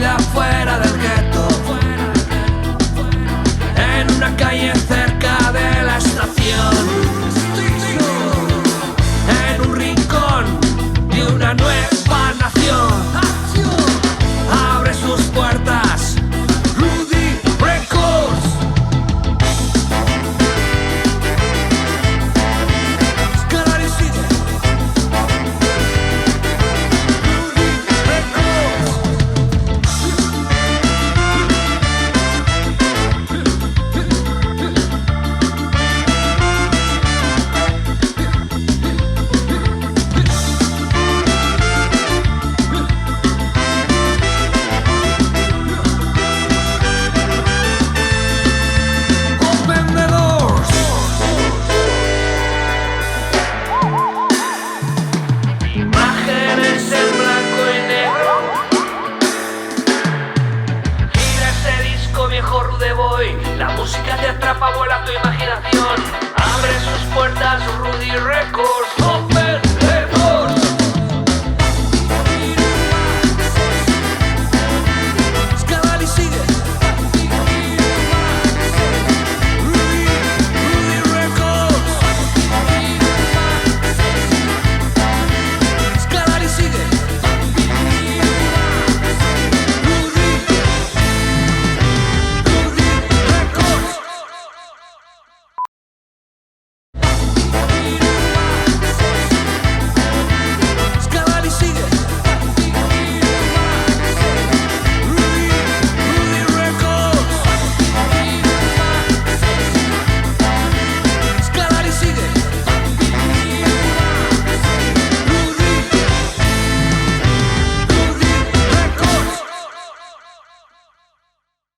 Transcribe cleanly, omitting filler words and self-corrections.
vida fuera del gueto, en una calle cerca de la estación, en un rincón de una nueva nación. Abre sus puertas Rudy Records. Viejo Rude Boy, la música te atrapa, vuela tu imaginación. Abre sus puertas Rudy Records.